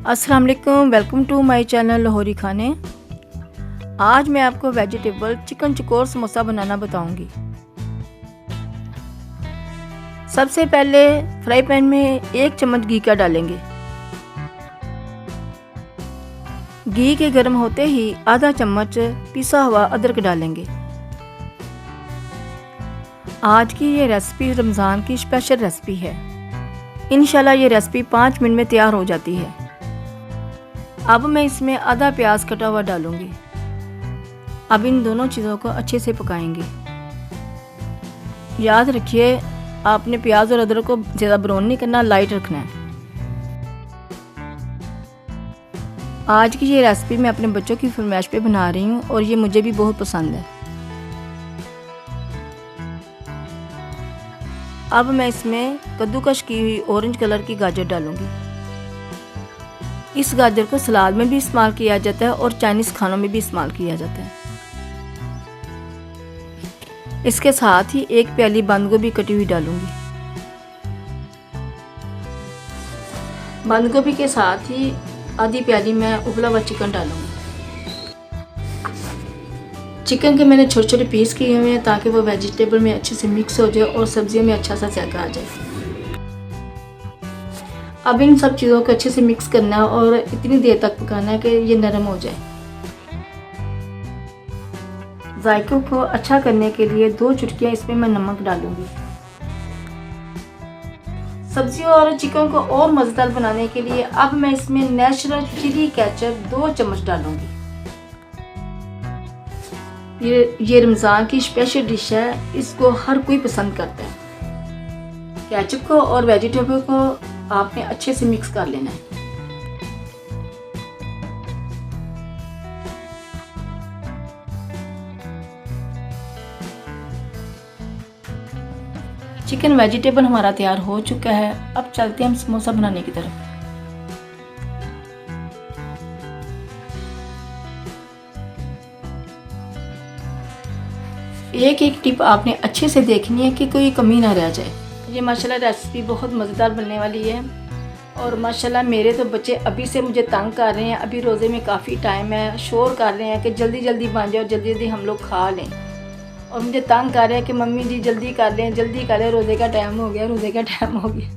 अस्सलाम वालेकुम, welcome to my channel Lahori Khane. आज मैं आपको वेजिटेबल चिकन चकोर समोसा बनाना बताऊंगी। सबसे पहले फ्राई पैन में 1 चम्मच घी का डालेंगे। घी के गर्म होते ही आधा चम्मच पिसा हुआ अदरक डालेंगे। आज की ये रेसिपी रमज़ान की स्पेशल रेसिपी है। इंशाल्लाह ये रेसिपी 5 मिनट में तैयार हो जाती है। अब मैं इसमें आधा प्याज कटा हुआ डालूंगी। अब इन दोनों चीज़ों को अच्छे से पकाएंगे। याद रखिए, आपने प्याज और अदरक को ज़्यादा ब्राउन नहीं करना, लाइट रखना है। आज की ये रेसिपी मैं अपने बच्चों की फरमाइश पे बना रही हूँ और ये मुझे भी बहुत पसंद है। अब मैं इसमें कद्दूकश की हुई ऑरेंज कलर की गाजर डालूंगी। इस गाजर को सलाद में भी इस्तेमाल किया जाता है और चाइनीज़ खानों में भी इस्तेमाल किया जाता है। इसके साथ ही 1 प्याली बंद गोभी कटी हुई डालूंगी। बंद गोभी के साथ ही आधी प्याली मैं उबला हुआ चिकन डालूंगी। चिकन के मैंने छोटे छोटे पीस किए हुए हैं ताकि वो वेजिटेबल में अच्छे से मिक्स हो जाए और सब्जियों में अच्छा सा जायका आ जाए। अब इन सब चीज़ों को अच्छे से मिक्स करना है और इतनी देर तक पकाना है कि ये नरम हो जाए। जायकों को अच्छा करने के लिए 2 चुटकियाँ इसमें मैं नमक डालूंगी। सब्जियों और चिकन को और मज़ेदार बनाने के लिए अब मैं इसमें नेचुरल चिली केचप 2 चम्मच डालूंगी। ये रमज़ान की स्पेशल डिश है, इसको हर कोई पसंद करता है। केचप को और वेजिटेबल को आपने अच्छे से मिक्स कर लेना है। चिकन वेजिटेबल हमारा तैयार हो चुका है। अब चलते हैं हम समोसा बनाने की तरफ। एक टिप आपने अच्छे से देखनी है कि कोई कमी ना रह जाए। ये माशाल्लाह रेसिपी बहुत मज़ेदार बनने वाली है और माशाल्लाह मेरे तो बच्चे अभी से मुझे तंग कर रहे हैं। अभी रोज़े में काफ़ी टाइम है, शोर कर रहे हैं कि जल्दी जल्दी बन जाओ, जल्दी जल्दी हम लोग खा लें। और मुझे तंग कर रहे हैं कि मम्मी जी जल्दी कर लें, जल्दी कर लें, रोज़े का टाइम हो गया, रोज़े का टाइम हो गया।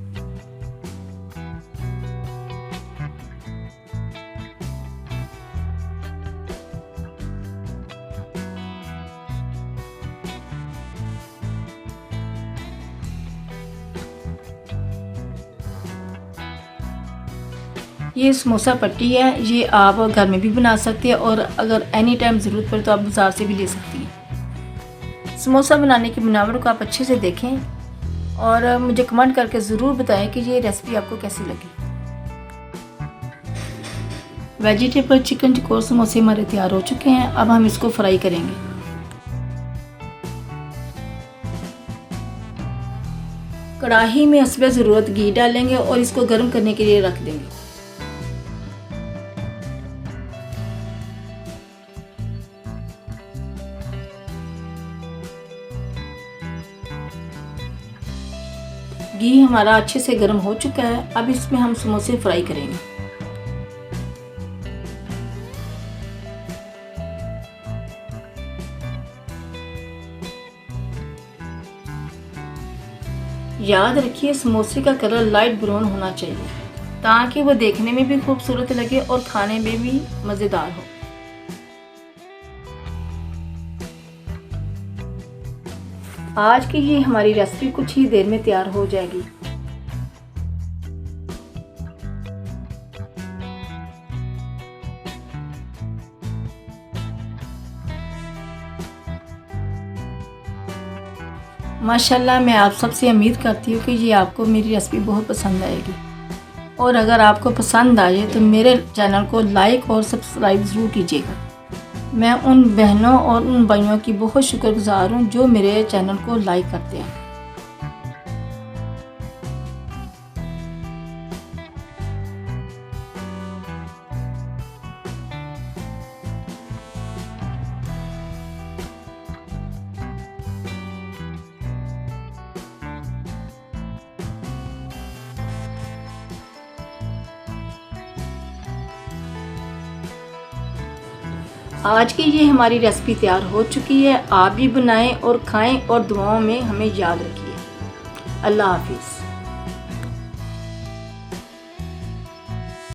ये समोसा पट्टी है, ये आप घर में भी बना सकते हैं और अगर एनी टाइम ज़रूरत पड़े तो आप बाज़ार से भी ले सकती हैं। समोसा बनाने की बनावट को आप अच्छे से देखें और मुझे कमेंट करके ज़रूर बताएं कि ये रेसिपी आपको कैसी लगी। वेजिटेबल चिकन चकोर समोसे हमारे तैयार हो चुके हैं। अब हम इसको फ्राई करेंगे। कढ़ाई में हस्बे ज़रूरत घी डालेंगे और इसको गर्म करने के लिए रख देंगे। घी हमारा अच्छे से गर्म हो चुका है। अब इसमें हम समोसे फ्राई करेंगे। याद रखिए, समोसे का कलर लाइट ब्राउन होना चाहिए ताकि वो देखने में भी खूबसूरत लगे और खाने में भी मज़ेदार हो। आज की ये हमारी रेसिपी कुछ ही देर में तैयार हो जाएगी। माशाल्लाह, मैं आप सबसे उम्मीद करती हूँ कि ये आपको मेरी रेसिपी बहुत पसंद आएगी और अगर आपको पसंद आए तो मेरे चैनल को लाइक और सब्सक्राइब ज़रूर कीजिएगा। मैं उन बहनों और उन भाइयों की बहुत शुक्रगुज़ार हूँ जो मेरे चैनल को लाइक करते हैं। आज की ये हमारी रेसिपी तैयार हो चुकी है। आप भी बनाएं और खाएं और दुआओं में हमें याद रखिए। अल्लाह हाफिज़।